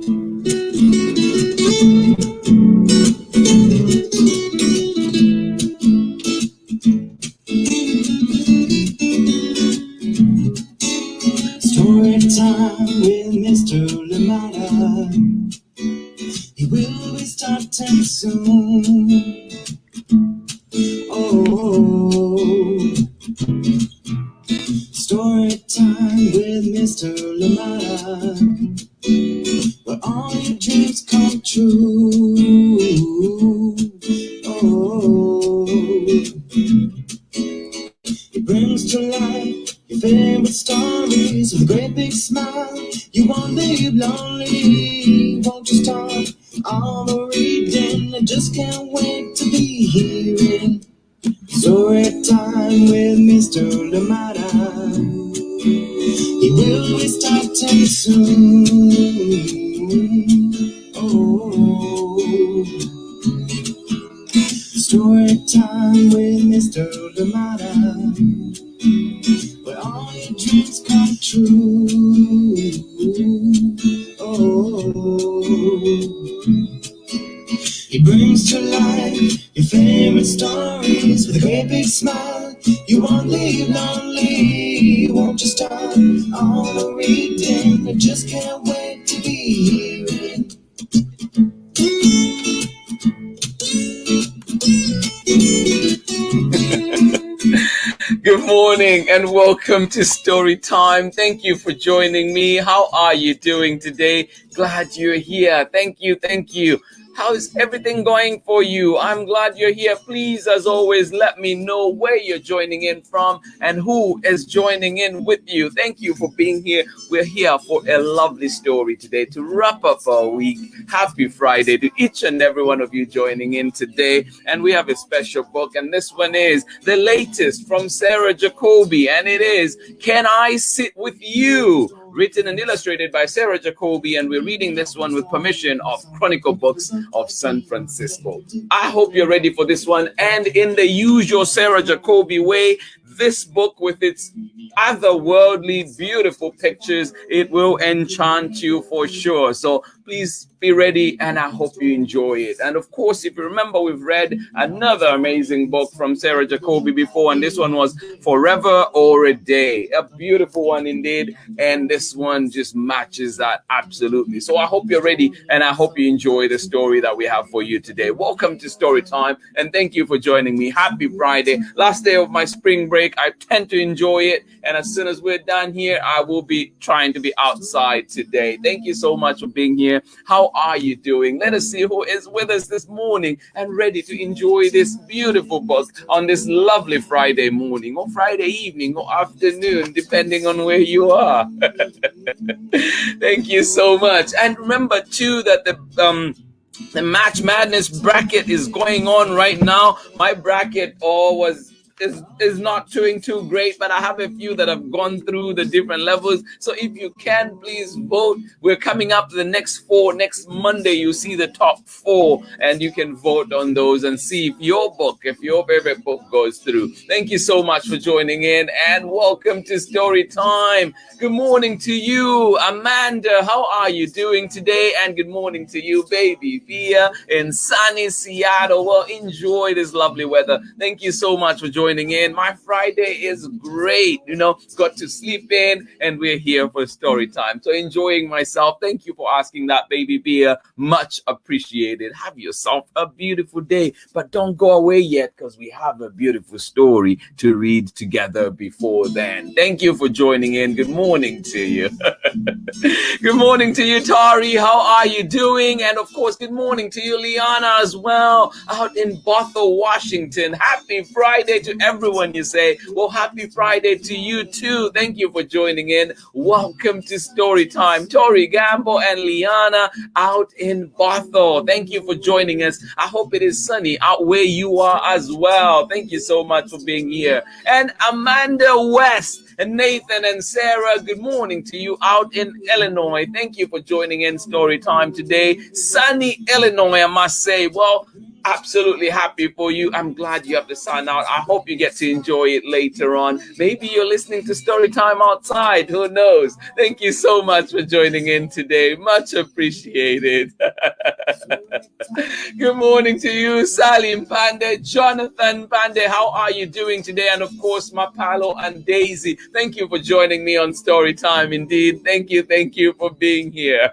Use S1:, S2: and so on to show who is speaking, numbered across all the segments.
S1: Story time with Mr. Lamada. He will be starting soon. Oh, story time with Mr. Lamada, where all your dreams come true. Oh, he brings to life your favorite stories with a great big smile. You won't leave lonely, won't you start all the reading? I just can't wait to be hearing story time with Mr. Lamada. He will be starting soon. Oh, story time with Mr. Lamada, where all your dreams come true. Oh, he brings to life your favorite stories with a great big smile. You won't leave lonely, won't you start all the reading? I just can't wait to be hearing.
S2: Good morning and welcome to Story Time. Thank you for joining me. How are you doing today? Glad you're here. Thank you. How's everything going for you? I'm glad you're here. Please, as always, let me know where you're joining in from and who is joining in with you. Thank you for being here. We're here for a lovely story today to wrap up our week. Happy Friday to each and every one of you joining in today. And we have a special book, and this one is the latest from Sarah Jacoby, and it is Can I Sit With You? Written and illustrated by Sarah Jacoby, and we're reading this one with permission of Chronicle Books of San Francisco. I hope you're ready for this one, and in the usual Sarah Jacoby way, this book with its otherworldly beautiful pictures, it will enchant you for sure. So please be ready, and I hope you enjoy it. And of course, if you remember, we've read another amazing book from Sarah Jacoby before, and this one was Forever or a Day. A beautiful one indeed, and this one just matches that absolutely. So I hope you're ready, and I hope you enjoy the story that we have for you today. Welcome to Story Time, and thank you for joining me. Happy Friday, last day of my spring break. I tend to enjoy it, and as soon as we're done here, I will be trying to be outside today. Thank you so much for being here. How are you doing? Let us see who is with us this morning and ready to enjoy this beautiful book on this lovely Friday morning or Friday evening or afternoon, depending on where you are. Thank you so much. And remember too that the Match Madness bracket is going on right now. My bracket is not doing too great, but I have a few that have gone through the different levels. So if you can, please vote. We're coming up to the next 4. Next Monday, you see the top 4, and you can vote on those and see if your favorite book goes through. Thank you so much for joining in, and welcome to Story Time. Good morning to you, Amanda. How are you doing today? And good morning to you, baby Via in sunny Seattle. Well, enjoy this lovely weather. Thank you so much for joining in. My Friday is great, got to sleep in, and we're here for Story Time. So enjoying myself. Thank you for asking that, baby Beer. Much appreciated. Have yourself a beautiful day, but don't go away yet, because we have a beautiful story to read together before then. Thank you for joining in. Good morning to you. Good morning to you, Tari. How are you doing? And of course, good morning to you, Liana, as well, out in Bothell, Washington. Happy Friday to everyone, you say. Well, happy Friday to you too. Thank you for joining in. Welcome to Story Time. Tori Gambo and Liana out in Bothell. Thank you for joining us. I hope it is sunny out where you are as well. Thank you so much for being here. And Amanda West and Nathan and Sarah, good morning to you out in Illinois. Thank you for joining in Story Time today. Sunny Illinois, I must say. Well, absolutely happy for you. I'm glad you have the sun out. I hope you get to enjoy it later on. Maybe you're listening to story time outside. Who knows? Thank you so much for joining in today. Much appreciated. Good morning to you, Salim Pande, Jonathan Pande. How are you doing today? And of course, Mapalo and Daisy. Thank you for joining me on Story Time. Indeed. Thank you for being here.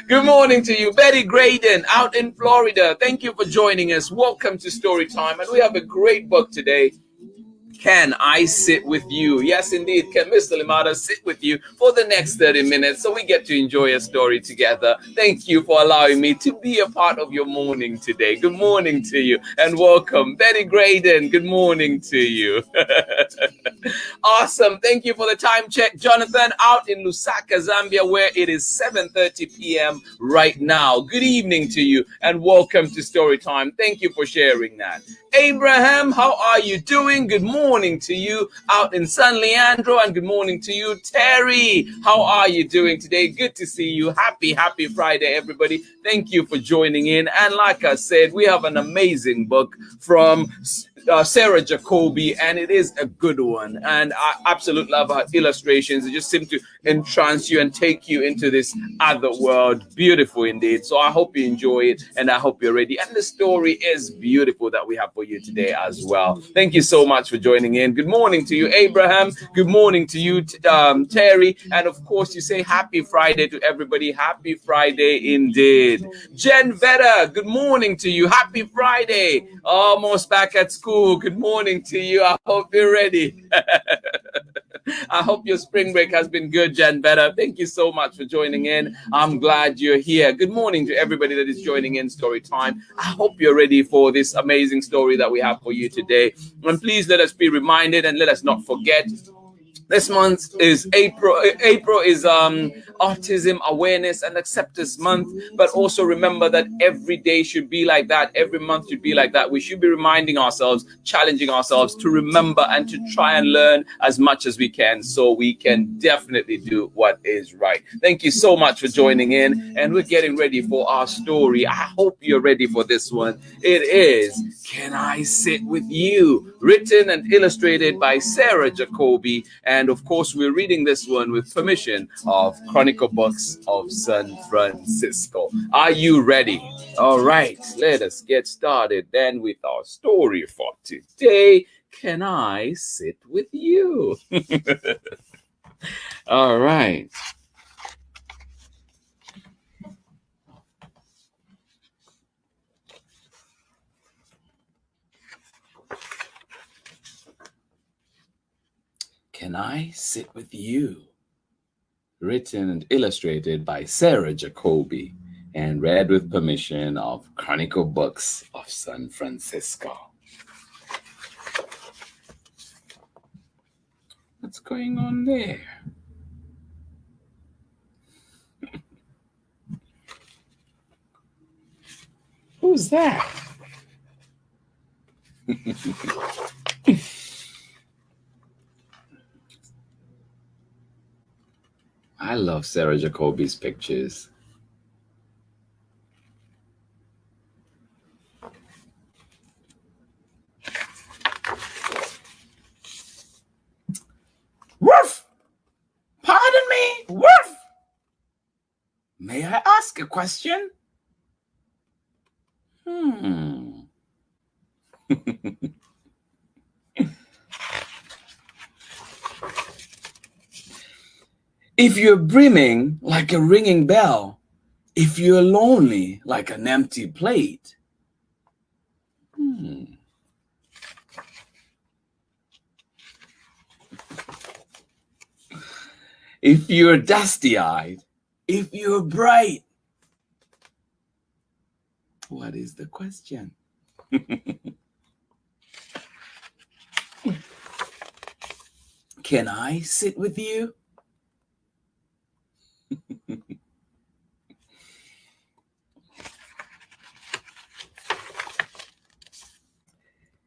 S2: Good morning to you, Betty Graydon out in Florida. Thank you for joining us. Welcome to Story Time. And we have a great book today. Can I sit with you? Yes, indeed. Can Mr. Limata sit with you for the next 30 minutes so we get to enjoy a story together? Thank you for allowing me to be a part of your morning today. Good morning to you and welcome. Betty Graydon, good morning to you. Awesome. Thank you for the time check. Jonathan out in Lusaka, Zambia, where it is 7:30 p.m. right now. Good evening to you and welcome to Story Time. Thank you for sharing that. Abraham, how are you doing? Good morning to you out in San Leandro, and good morning to you, Terry. How are you doing today? Good to see you. Happy Friday, everybody. Thank you for joining in. And like I said, we have an amazing book from Sarah Jacoby, and it is a good one. And I absolutely love her illustrations. It just seem to entrance you and take you into this other world. Beautiful indeed. So I hope you enjoy it, and I hope you're ready. And the story is beautiful that we have for you today as well. Thank you so much for joining in. Good morning to you, Abraham. Good morning to you, Terry. And of course, you say happy Friday to everybody. Happy Friday indeed. Jen Vetta, good morning to you. Happy Friday. Almost back at school. Good morning to you. I hope you're ready. I hope your spring break has been good, Jen Better. Thank you so much for joining in. I'm glad you're here. Good morning to everybody that is joining in Story Time. I hope you're ready for this amazing story that we have for you today. And please let us be reminded and let us not forget. This month is April. April is Autism Awareness and Acceptance Month. But also remember that every day should be like that. Every month should be like that. We should be reminding ourselves, challenging ourselves to remember and to try and learn as much as we can so we can definitely do what is right. Thank you so much for joining in. And we're getting ready for our story. I hope you're ready for this one. It is Can I Sit With You? Written and illustrated by Sarah Jacoby. And of course, we're reading this one with permission of Chronicle Books of San Francisco. Are you ready? All right, let us get started then with our story for today. Can I sit with you? All right. Can I Sit With You? Written and illustrated by Sarah Jacoby and read with permission of Chronicle Books of San Francisco. What's going on there? Who's that? I love Sarah Jacoby's pictures. Woof! Pardon me, woof! May I ask a question? If you're brimming like a ringing bell, if you're lonely like an empty plate, if you're dusty-eyed, if you're bright, what is the question? Can I sit with you?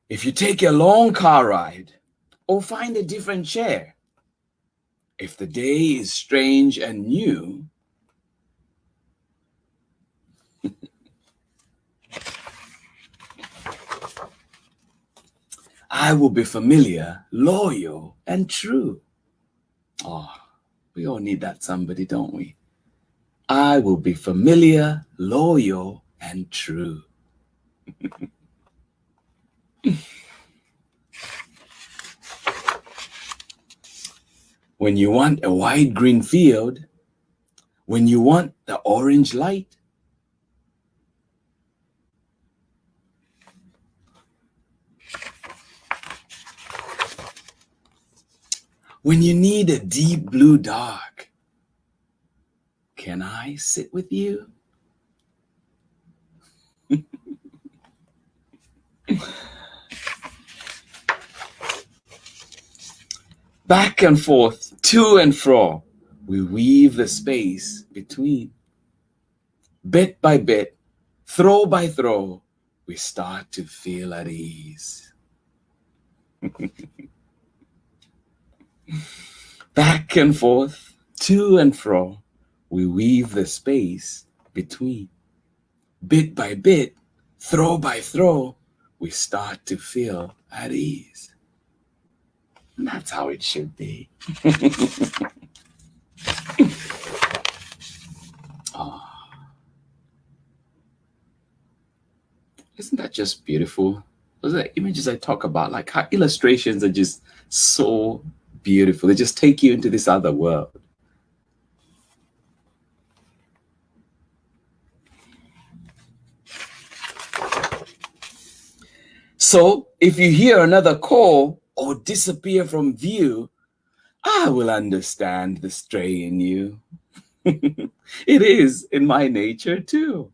S2: If you take a long car ride or find a different chair, if the day is strange and new, I will be familiar, loyal, and true. Oh, we all need that somebody, don't we? I will be familiar, loyal, and true. When you want a wide green field, when you want the orange light, when you need a deep blue dark, can I sit with you? Back and forth, to and fro, we weave the space between. Bit by bit, throw by throw, we start to feel at ease. Back and forth, to and fro, we weave the space between. Bit by bit, throw by throw, we start to feel at ease. And that's how it should be. Oh. Isn't that just beautiful? Those are the images I talk about, like how illustrations are just so beautiful. They just take you into this other world. So if you hear another call or disappear from view, I will understand the stray in you. It is in my nature too.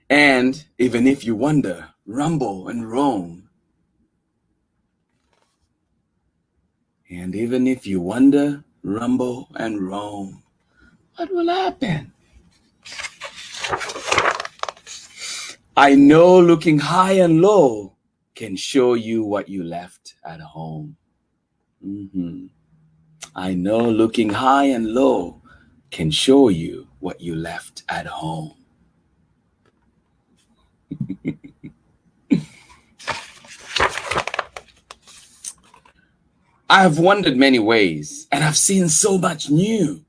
S2: And even if you wonder, rumble and roam. And even if you wonder, rumble and roam, what will happen? I know looking high and low can show you what you left at home. I know looking high and low can show you what you left at home. I have wandered many ways and I've seen so much new.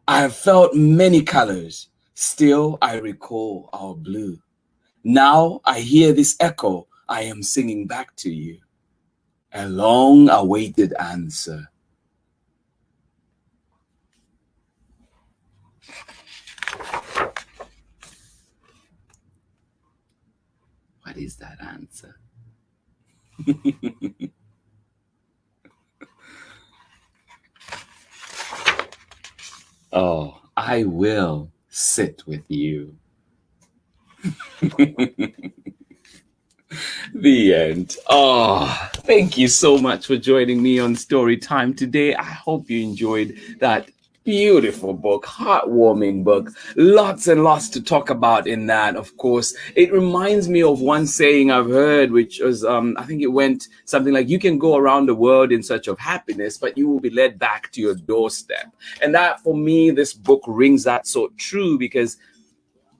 S2: I have felt many colors. Still, I recall our blue. Now I hear this echo. I am singing back to you. A long-awaited answer. What is that answer? Oh, I will sit with you. The end. Oh, thank you so much for joining me on Story Time today. I hope you enjoyed that beautiful book, heartwarming book. Lots and lots to talk about in that. Of course, it reminds me of one saying I've heard, which was, I think it went something like, you can go around the world in search of happiness, but you will be led back to your doorstep. And that, for me, this book rings that so true, because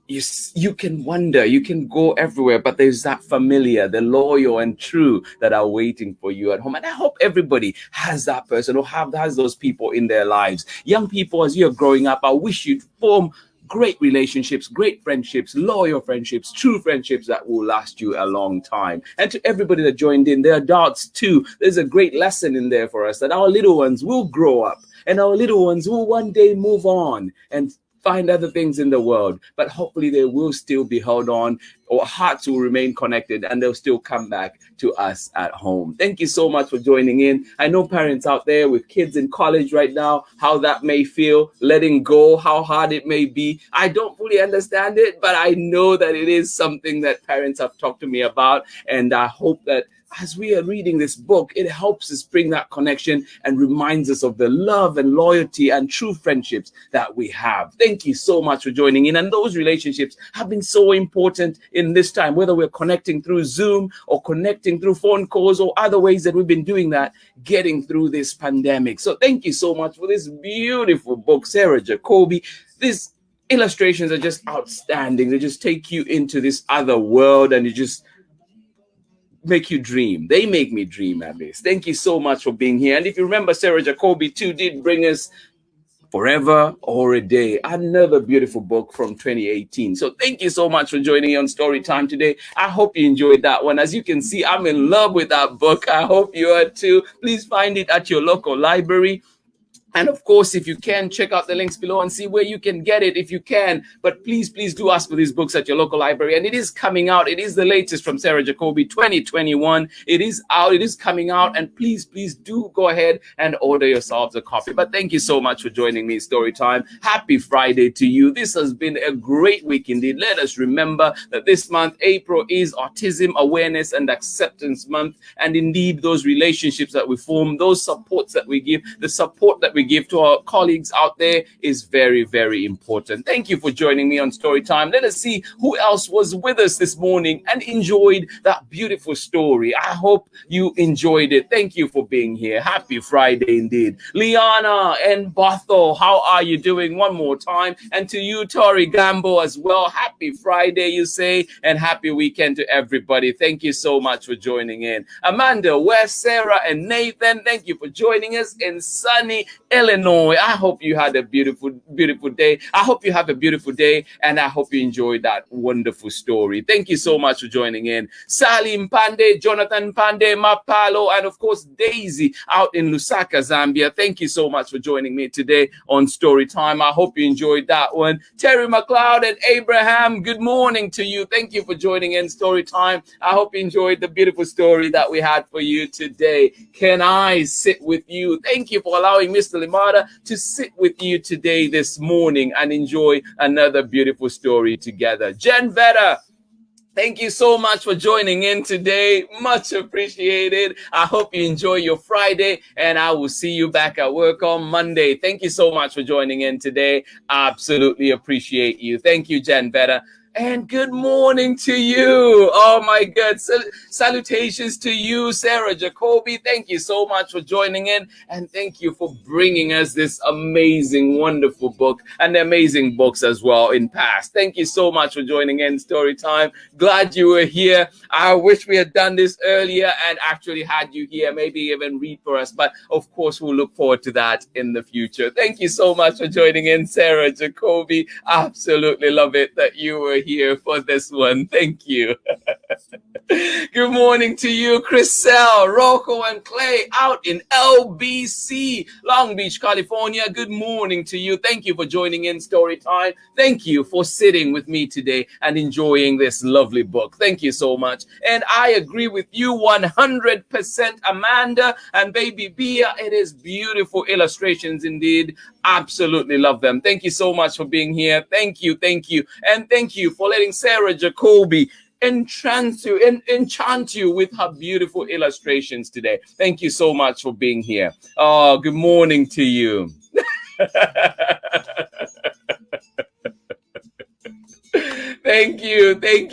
S2: you can wander, you can go everywhere, but there's that familiar, the loyal and true that are waiting for you at home. And I hope everybody has that person or has those people in their lives. Young people, as you're growing up, I wish you'd form great relationships, great friendships, loyal friendships, true friendships that will last you a long time. And to everybody that joined in, the adults too, there's a great lesson in there for us, that our little ones will grow up and our little ones will one day move on and find other things in the world, but hopefully they will still be held on, or hearts will remain connected, and they'll still come back to us at home. Thank you so much for joining in. I know parents out there with kids in college right now, how that may feel, letting go, how hard it may be. I don't fully understand it, but I know that it is something that parents have talked to me about, and I hope that as we are reading this book, it helps us bring that connection and reminds us of the love and loyalty and true friendships that we have. Thank you so much for joining in. And those relationships have been so important in this time, whether we're connecting through Zoom or connecting through phone calls or other ways that we've been doing that, getting through this pandemic. So thank you so much for this beautiful book, Sarah Jacoby. These illustrations are just outstanding. They just take you into this other world and you just make you dream. They make me dream, at least. Thank you so much for being here. And if you remember, Sarah Jacoby too did bring us Forever or a Day, another beautiful book from 2018. So thank you so much for joining me on Storytime today. I hope you enjoyed that one. As you can see, I'm in love with that book. I hope you are too. Please find it at your local library. And of course, if you can, check out the links below and see where you can get it if you can. But please do ask for these books at your local library. And it is coming out. It is the latest from Sarah Jacoby, 2021. It is out. It is coming out. And please do go ahead and order yourselves a copy. But thank you so much for joining me, Storytime. Happy Friday to you. This has been a great week indeed. Let us remember that this month, April, is Autism Awareness and Acceptance Month. And indeed, those relationships that we form, those supports that we give, the support that we give to our colleagues out there is very, very important. Thank you for joining me on Storytime. Let us see who else was with us this morning and enjoyed that beautiful story. I hope you enjoyed it. Thank you for being here. Happy Friday indeed. Liana and Bothell, how are you doing? One more time. And to you, Tori Gambo, as well. Happy Friday, you say, and happy weekend to everybody. Thank you so much for joining in. Amanda, Wes, Sarah, and Nathan, thank you for joining us in sunny Illinois. I hope you had a beautiful day. I hope you have a beautiful day, and I hope you enjoyed that wonderful story. Thank you so much for joining in. Salim Pande, Jonathan Pande, Mapalo, and of course Daisy out in Lusaka, Zambia. Thank you so much for joining me today on Storytime. I hope you enjoyed that one. Terry McLeod and Abraham, good morning to you. Thank you for joining in Storytime. I hope you enjoyed the beautiful story that we had for you today. Can I sit with you? Thank you for allowing Mr. Limada to sit with you today, this morning, and enjoy another beautiful story together. Jen Vetta, thank you so much for joining in today. Much appreciated. I hope you enjoy your Friday, and I will see you back at work on Monday. Thank you so much for joining in today. Absolutely appreciate you. Thank you, Jen Vetta. And good morning to you. Oh my God. Salutations to you, Sarah Jacoby. Thank you so much for joining in. And thank you for bringing us this amazing, wonderful book and amazing books as well in past. Thank you so much for joining in Storytime. Glad you were here. I wish we had done this earlier and actually had you here, maybe even read for us. But of course, we'll look forward to that in the future. Thank you so much for joining in, Sarah Jacoby. Absolutely love it that you were here for this one. Thank you. Good morning to you, Chriselle, Rocco, and Clay out in LBC, Long Beach, California. Good morning to you. Thank you for joining in Storytime. Thank you for sitting with me today and enjoying this lovely book. Thank you so much. And I agree with you 100%, Amanda and baby Bia. It is beautiful illustrations indeed. Absolutely love them. Thank you so much for being here. Thank you. And thank you for letting Sarah Jacoby enchant you with her beautiful illustrations today. Thank you so much for being here. Oh, good morning to you. Thank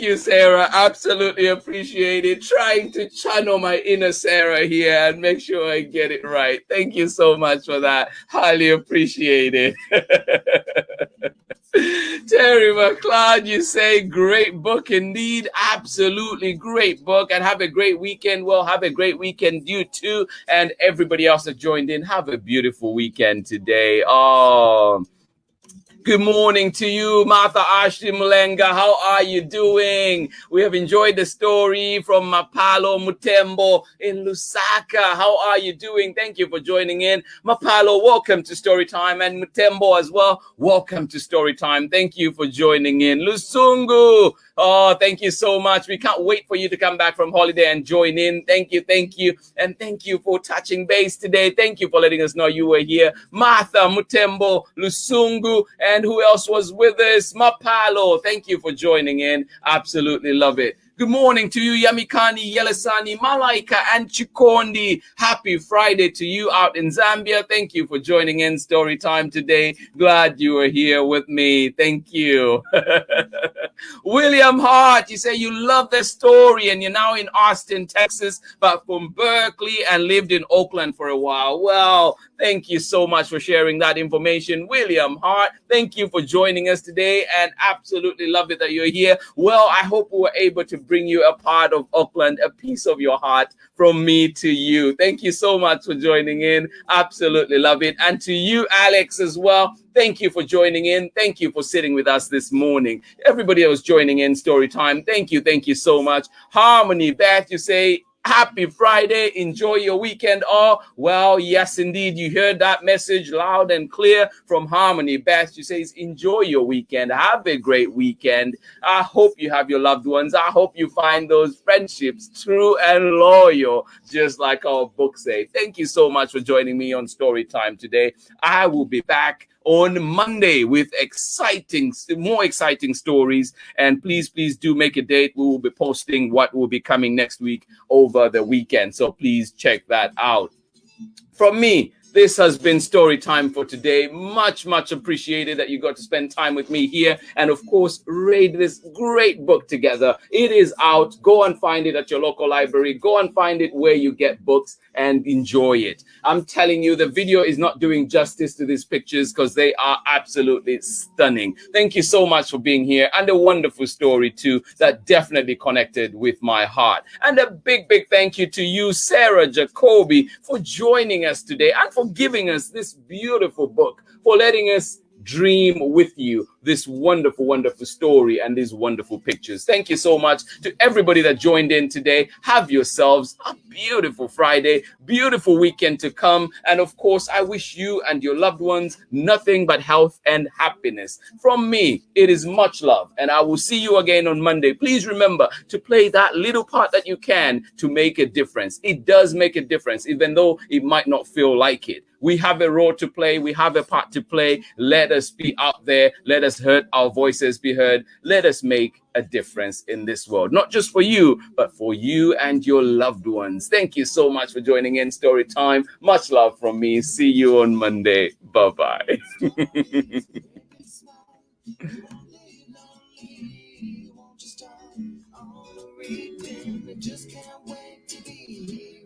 S2: you, Sarah. Absolutely appreciate it. Trying to channel my inner Sarah here and make sure I get it right. Thank you so much for that. Highly appreciate it. Terry McLeod, you say great book indeed. Absolutely great book, and have a great weekend. Well, have a great weekend, you too, and everybody else that joined in. Have a beautiful weekend today. Oh, good morning to you, Martha Ashley Mulenga. How are you doing? We have enjoyed the story from Mapalo Mutembo in Lusaka. How are you doing? Thank you for joining in. Mapalo, welcome to Storytime, and Mutembo as well. Welcome to Storytime. Thank you for joining in. Lusungu, oh, thank you so much. We can't wait for you to come back from holiday and join in. Thank you. And thank you for touching base today. Thank you for letting us know you were here. Martha, Mutembo, Lusungu, and who else was with us? Mapalo, thank you for joining in. Absolutely love it. Good morning to you, Yamikani, Yelesani, Malaika, and Chikondi. Happy Friday to you out in Zambia. Thank you for joining in Story Time today. Glad you are here with me. Thank you. William Hart, you say you love the story and you're now in Austin, Texas, but from Berkeley and lived in Oakland for a while. Well, thank you so much for sharing that information, William Hart. Thank you for joining us today and absolutely love it that you're here. Well, I hope we were able to bring you a part of Oakland, a piece of your heart from me to you. Thank you so much for joining in. Absolutely love it. And to you, Alex, as well. Thank you for joining in. Thank you for sitting with us this morning. Everybody else joining in Story Time, thank you. Thank you so much. Harmony, Beth, you say, happy Friday. Enjoy your weekend. Oh, well, yes, indeed. You heard that message loud and clear from Harmony. Beth, you say, enjoy your weekend. Have a great weekend. I hope you have your loved ones. I hope you find those friendships true and loyal, just like our book say. Thank you so much for joining me on Story Time today. I will be back on Monday with more exciting stories. And please do make a date. We will be posting what will be coming next week over the weekend. So please check that out. From me, this has been Story Time for today. Much appreciated that you got to spend time with me here. And of course, read this great book together. It is out. Go and find it at your local library. Go and find it where you get books and enjoy it. I'm telling you, the video is not doing justice to these pictures because they are absolutely stunning. Thank you so much for being here, and a wonderful story too that definitely connected with my heart. And a big thank you to you, Sarah Jacoby, for joining us today and for giving us this beautiful book, for letting us dream with you this wonderful story and these wonderful pictures. Thank you so much to everybody that joined in today. Have yourselves a beautiful Friday, beautiful weekend to come. And of course, I wish you and your loved ones nothing but health and happiness. From me, it is much love, and I will see you again on Monday. Please remember to play that little part that you can to make a difference. It does make a difference, even though it might not feel like it. We have a role to play. We have a part to play. Let us be out there. Let us hear our voices be heard. Let us make a difference in this world, not just for you, but for you and your loved ones. Thank you so much for joining in Story Time. Much love from me. See you on Monday. Bye-bye.
S1: Just can't wait to be here.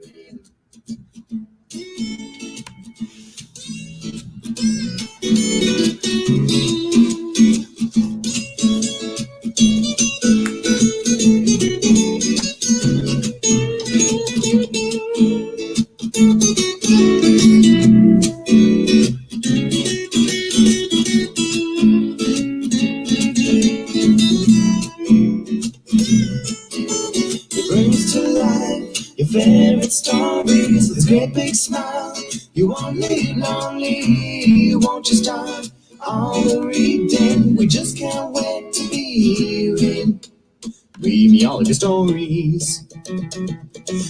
S1: It brings to life your favorite stories with a great big smile. You won't live lonely, won't you start all the reading? We just can't wait to be hearing. Read me all of your stories.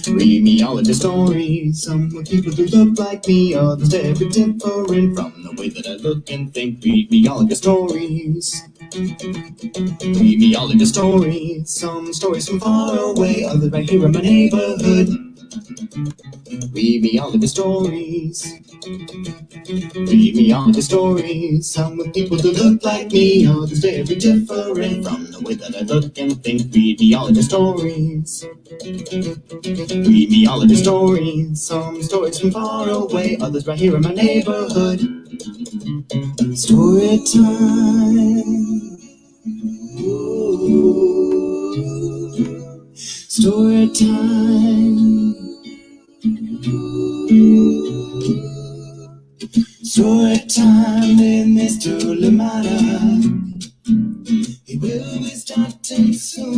S1: Read me all of your stories. Some people do look like me, others very different from the way that I look and think. Read me all of your stories. Read me all of your stories. Some stories from far away, others right here in my neighborhood. Read me all of your stories. Read me all of your stories. Some with people who look like me, others very different from the way that I look and think. Read me all of your stories. Read me all of your stories. Some stories from far away, others right here in my neighborhood. Story time. Ooh. Story time. Story time with Mr. Lamada. He will be starting soon.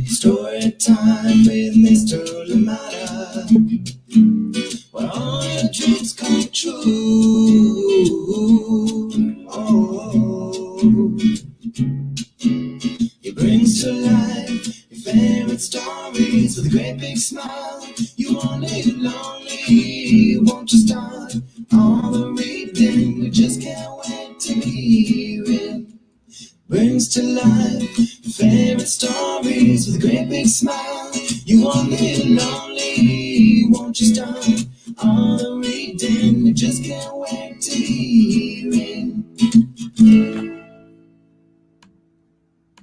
S1: Story time with Mr. Lamada, where all your dreams come true. Oh, he brings to life your favorite stories with a great big smile. You won't live lonely, won't you start all the reading? We just can't wait to be You won't live lonely, won't you start